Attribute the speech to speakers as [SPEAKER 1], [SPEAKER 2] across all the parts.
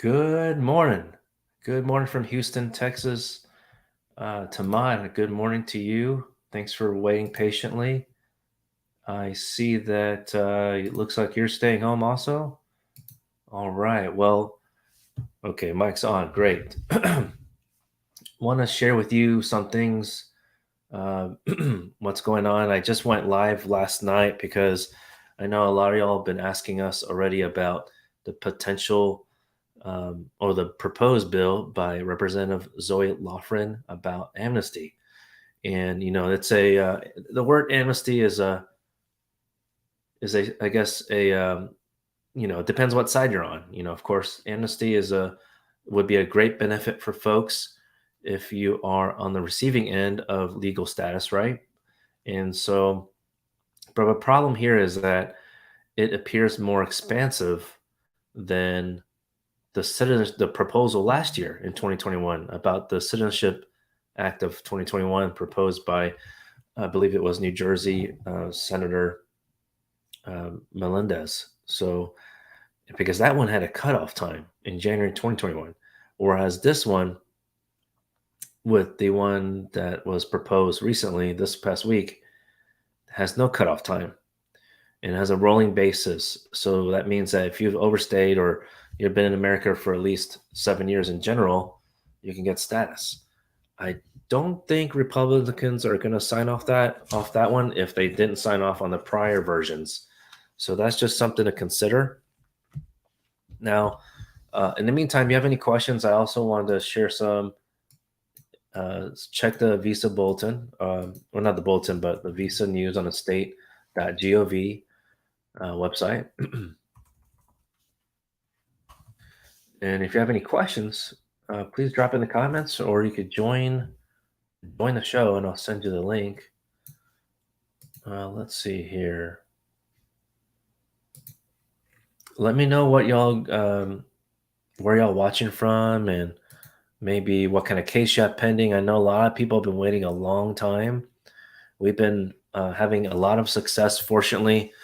[SPEAKER 1] Good morning. Good morning from Houston, Texas. Tamad, good morning to you. Thanks for waiting patiently. I see that it looks like you're staying home also. All right. Well, okay, mic's on. Great. Want to share with you some things, uh, what's going on. I just went live last night because I know a lot of y'all have been asking us already about the potential or the proposed bill by Representative Zoe Lofgren about amnesty. And it's a the word amnesty is a I guess a it depends what side you're on. Of course, amnesty would be a great benefit for folks if you are on the receiving end of legal status, right? And so, but the problem here is that it appears more expansive than the proposal last year in 2021 about the Citizenship Act of 2021 proposed by, I believe it was New Jersey Senator Melendez. So because that one had a cutoff time in January 2021, whereas this one, with the one that was proposed recently this past week, has no cutoff time and has a rolling basis. So that means that if you've overstayed or you've been in America for at least 7 years in general, you can get status. I don't think Republicans are going to sign off that one if they didn't sign off on the prior versions. So that's just something to consider. Now, in the meantime, you have any questions? I also wanted to share some. Check the Visa bulletin, or not the bulletin, but the Visa news on the state.gov website. And if you have any questions, please drop in the comments, or you could join the show, and I'll send you the link. Let's see here. Let me know where y'all watching from, and maybe what kind of case you have pending. I know a lot of people have been waiting a long time. We've been having a lot of success, fortunately,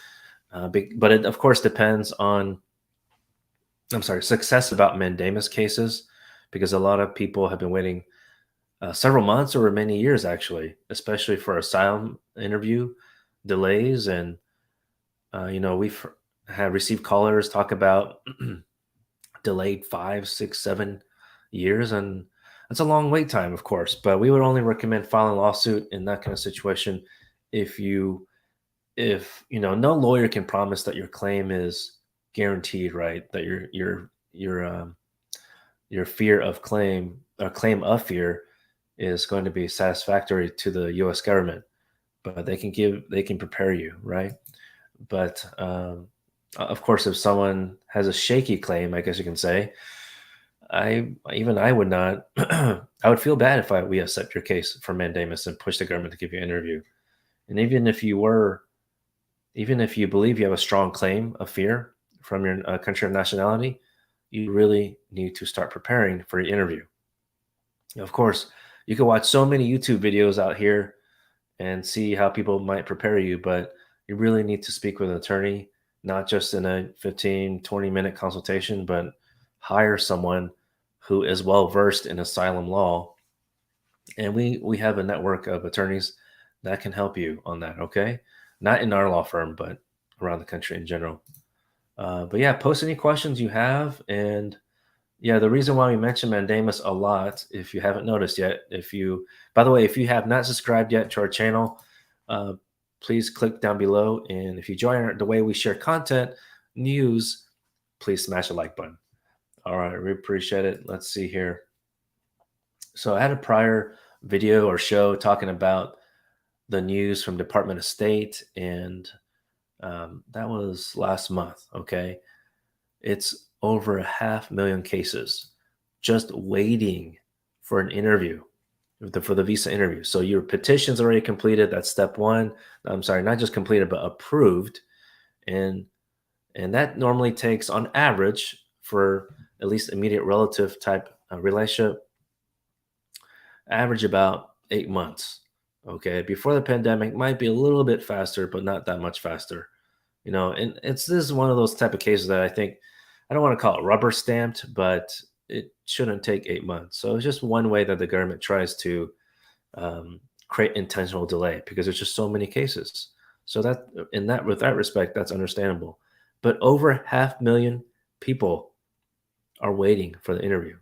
[SPEAKER 1] but it of course depends on. I'm sorry, success about mandamus cases, because a lot of people have been waiting several months or many years, actually, especially for asylum interview delays. And we've had received callers talk about delayed 5, 6, 7 years, and that's a long wait time, of course. But we would only recommend filing a lawsuit in that kind of situation if no lawyer can promise that your claim is guaranteed, right? That your fear of claim or claim of fear is going to be satisfactory to the U.S. government, but they can prepare you, right? But of course, if someone has a shaky claim, I guess you can say, I would not. I would feel bad if we accept your case for mandamus and push the government to give you an interview. And even if you believe you have a strong claim of fear from your country of nationality, you really need to start preparing for your interview. Of course, you can watch so many YouTube videos out here and see how people might prepare you, but you really need to speak with an attorney, not just in a 15, 20-minute consultation, but hire someone who is well versed in asylum law. And we have a network of attorneys that can help you on that, okay? Not in our law firm, but around the country in general. But yeah, post any questions you have. And yeah, the reason why we mention mandamus a lot, if you haven't noticed yet, by the way, if you have not subscribed yet to our channel, uh, please click down below. And if you join the way we share content, news, please smash the like button. All right, we appreciate it. Let's see here. So I had a prior video or show talking about the news from Department of State, and that was last month. Okay, it's over 500,000 cases just waiting for an interview, for the visa interview. So your petition's already completed. That's step one. I'm sorry, not just completed, but approved. And that normally takes, on average, for at least immediate relative type relationship, average about 8 months. Okay, before the pandemic, might be a little bit faster, but not that much faster. And this is one of those type of cases that I think I don't want to call it rubber stamped, but it shouldn't take 8 months. So it's just one way that the government tries to create intentional delay because there's just so many cases. So that in that with that respect, that's understandable. But over 500,000 people are waiting for the interview.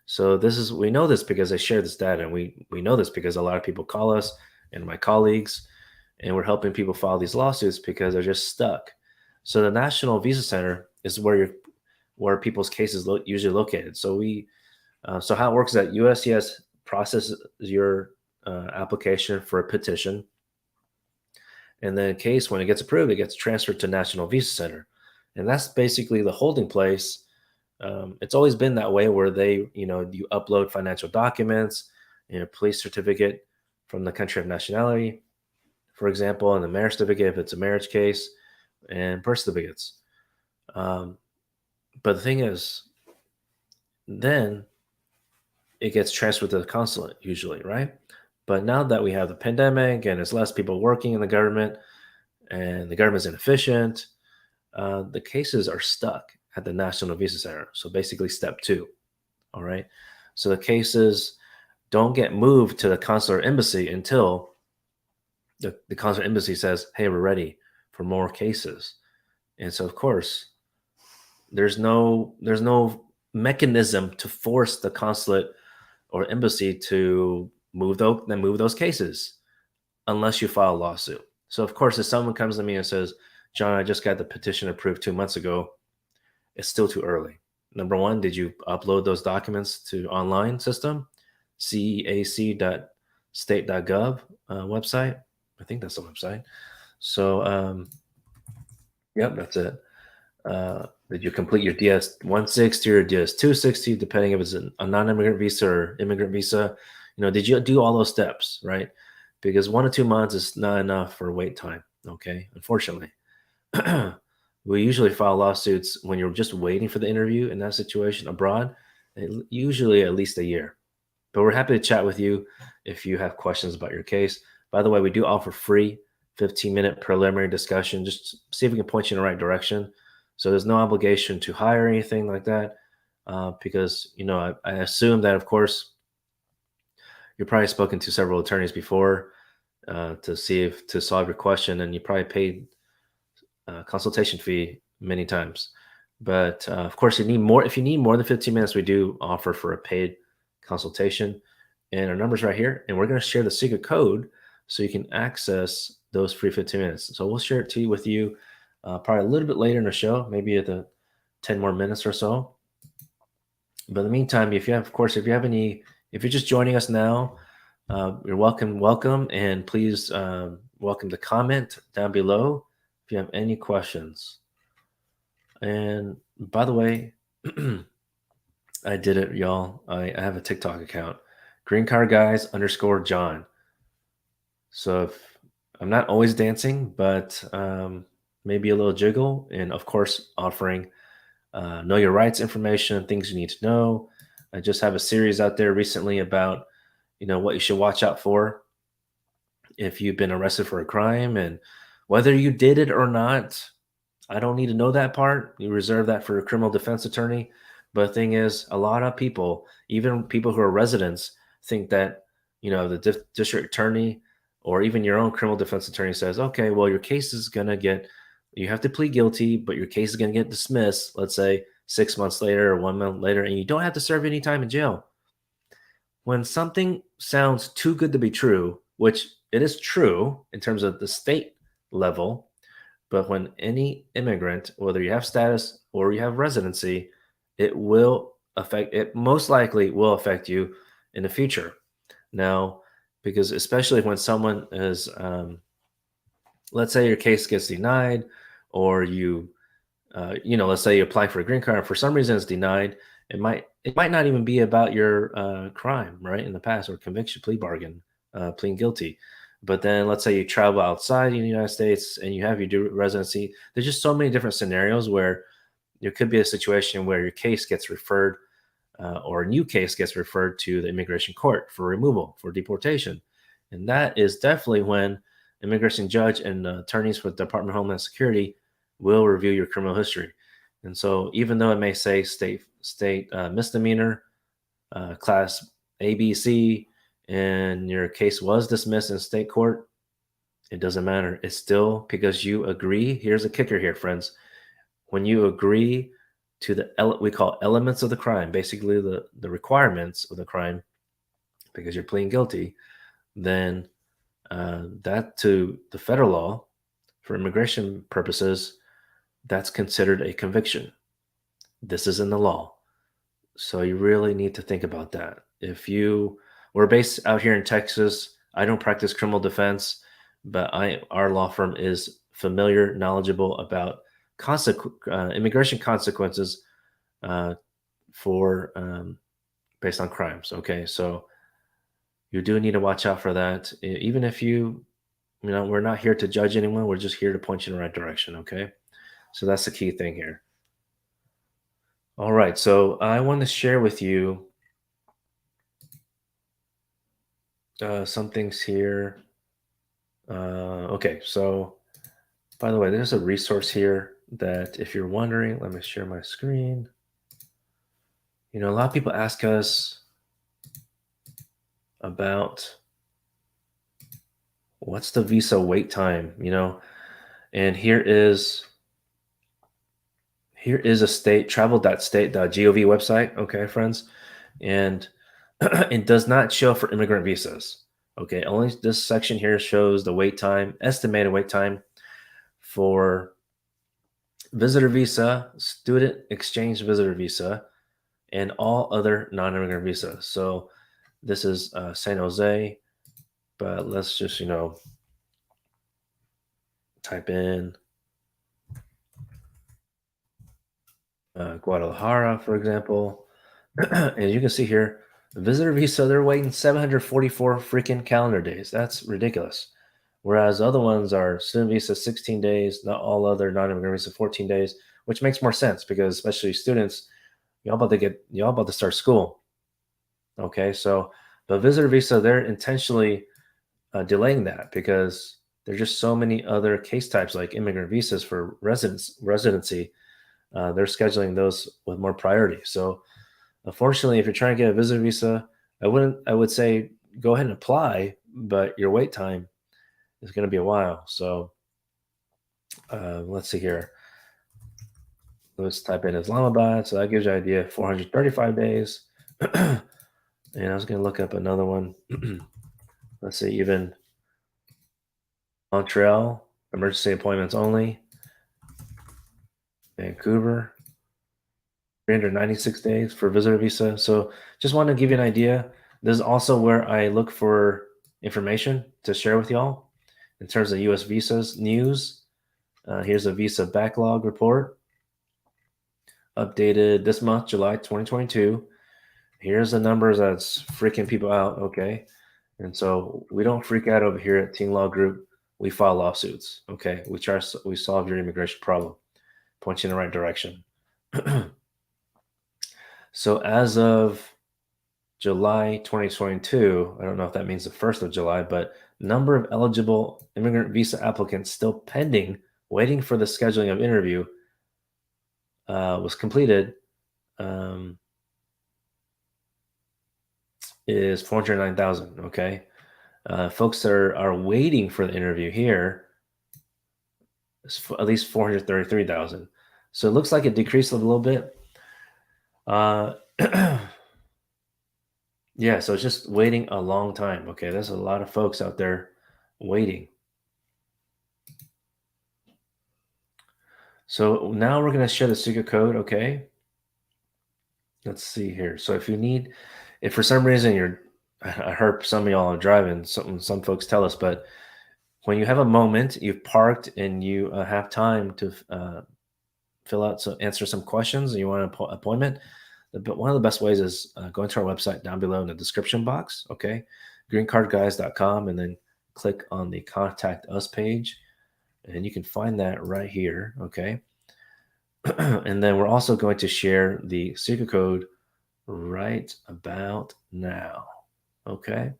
[SPEAKER 1] So this is we know this because I share this data, and we know this because a lot of people call us and my colleagues, and we're helping people file these lawsuits because they're just stuck. So the National Visa Center is where people's cases usually located. So how it works is that USCIS processes your application for a petition, and then in case when it gets approved, it gets transferred to National Visa Center, and that's basically the holding place. It's always been that way where you upload financial documents, police certificate from the country of nationality, for example, and the marriage certificate if it's a marriage case, and birth certificates. Um, but the thing is, then it gets transferred to the consulate usually, right? But now that we have the pandemic and there's less people working in the government and the government's inefficient, the cases are stuck at the National Visa Center. So basically, step two. All right. So the cases don't get moved to the consular embassy until the consular embassy says, "Hey, we're ready for more cases." And so, of course, there's no mechanism to force the consulate or embassy to move those cases unless you file a lawsuit. So, of course, if someone comes to me and says, "John, I just got the petition approved 2 months ago," it's still too early. Number one, did you upload those documents to online system, cac.state.gov website? I think that's the website. So, yep, that's it. Did you complete your DS 160 or DS 260, depending if it's a non-immigrant visa or immigrant visa? Did you do all those steps, right? Because 1 to 2 months is not enough for wait time. Okay, unfortunately. We usually file lawsuits when you're just waiting for the interview in that situation abroad, usually at least a year. But we're happy to chat with you if you have questions about your case. By the way, we do offer free 15-minute preliminary discussion, just see if we can point you in the right direction. So there's no obligation to hire anything like that, because I assume that, of course, you've probably spoken to several attorneys before to solve your question, and you probably paid consultation fee many times. But of course, you need more. If you need more than 15 minutes, we do offer for a paid consultation. And our number's right here. And we're going to share the secret code so you can access those free 15 minutes. So we'll share it with you probably a little bit later in the show, maybe at the 10 more minutes or so. But in the meantime, if you're just joining us now, you're welcome. And please welcome to comment down below if you have any questions. And by the way, I did it, y'all. I have a TikTok account, Green Card Guys _John. So if I'm not always dancing, but maybe a little jiggle, and of course, offering know your rights information, things you need to know. I just have a series out there recently about what you should watch out for if you've been arrested for a crime, and whether you did it or not. I don't need to know that part. You reserve that for a criminal defense attorney. But the thing is, a lot of people, even people who are residents, think that the district attorney or even your own criminal defense attorney says, "Okay, well, your case is you have to plead guilty, but your case is gonna get dismissed, let's say 6 months later or 1 month later, and you don't have to serve any time in jail." When something sounds too good to be true, which it is true in terms of the state level, but when any immigrant, whether you have status or you have residency, it most likely will affect you in the future. Now, because especially when someone is, let's say your case gets denied, or let's say you apply for a green card, for some reason it's denied. It might not even be about your crime, right, in the past, or conviction, plea bargain, pleading guilty. But then let's say you travel outside the United States and you have your residency. There's just so many different scenarios where there could be a situation where your case gets referred, or a new case gets referred to the immigration court for removal, for deportation. And that is definitely when immigration judge and attorneys with Department of Homeland Security will review your criminal history. And so even though it may say state misdemeanor, class ABC, and your case was dismissed in state court, it doesn't matter. It's still because you agree. Here's a kicker here, friends. When you agree to we call elements of the crime, basically the requirements of the crime, because you're pleading guilty, then that to the federal law, for immigration purposes, that's considered a conviction. This is in the law. So you really need to think about that. We're based out here in Texas. I don't practice criminal defense, but our law firm is familiar, knowledgeable about immigration consequences uh, for based on crimes. Okay, so you do need to watch out for that. Even if we're not here to judge anyone. We're just here to point you in the right direction. Okay, so that's the key thing here. All right, so I want to share with you some things here. Okay, so by the way, there's a resource here that if you're wondering, let me share my screen. A lot of people ask us about what's the visa wait time, and here is a travel.state.gov website, okay, friends, and it does not show for immigrant visas. Okay, only this section here shows the estimated wait time for visitor visa, student exchange visitor visa, and all other non-immigrant visas. So this is San Jose, but let's just type in Guadalajara, for example. And you can see here, the visitor visa, they're waiting 744 freaking calendar days. That's ridiculous. Whereas other ones are student visa 16 days, not all other non-immigrant visa 14 days, which makes more sense because especially students, y'all about to start school. Okay, so the visitor visa, they're intentionally delaying that because there's just so many other case types like immigrant visas for residency. They're scheduling those with more priority. So unfortunately, if you're trying to get a visitor visa, I would say go ahead and apply, but your wait time is going to be a while. So let's see here. Let's type in Islamabad. So that gives you an idea, 435 days. And I was going to look up another one. Let's see, even Montreal, emergency appointments only. Vancouver, 396 days for visitor visa. So just want to give you an idea. This is also where I look for information to share with y'all in terms of U.S. visas news. Here's a visa backlog report updated this month, July 2022. Here's the numbers that's freaking people out. Okay. And so we don't freak out over here at Teen Law Group. We file lawsuits. Okay. We solve your immigration problem, point you in the right direction. So as of July 2022, I don't know if that means the 1st of July, but number of eligible immigrant visa applicants still pending, waiting for the scheduling of interview was completed is 409,000. Okay. Folks that are waiting for the interview here is at least 433,000. So it looks like it decreased a little bit. Yeah, so it's just waiting a long time. Okay, there's a lot of folks out there waiting. So now we're going to share the secret code. Okay, let's see here. So if for some reason I heard some of y'all are driving, some folks tell us, but when you have a moment, you've parked and you have time to answer some questions and you want an appointment, but one of the best ways is going to our website down below in the description box, okay, greencardguys.com, and then click on the contact us page, and you can find that right here, okay. And then we're also going to share the secret code right about now, okay.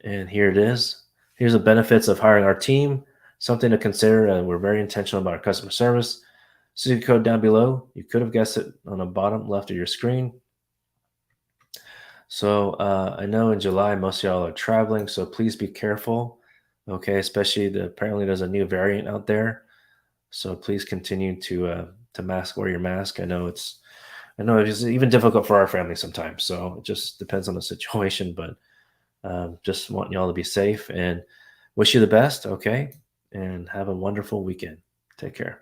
[SPEAKER 1] And here it is. Here's the benefits of hiring our team. Something to consider. We're very intentional about our customer service. secret code down below. You could have guessed it on the bottom left of your screen. So I know in July most of y'all are traveling, so please be careful. Okay, especially apparently there's a new variant out there, so please continue to wear your mask. I know it's even difficult for our family sometimes, so it just depends on the situation. But just want y'all to be safe and wish you the best. Okay, and have a wonderful weekend. Take care.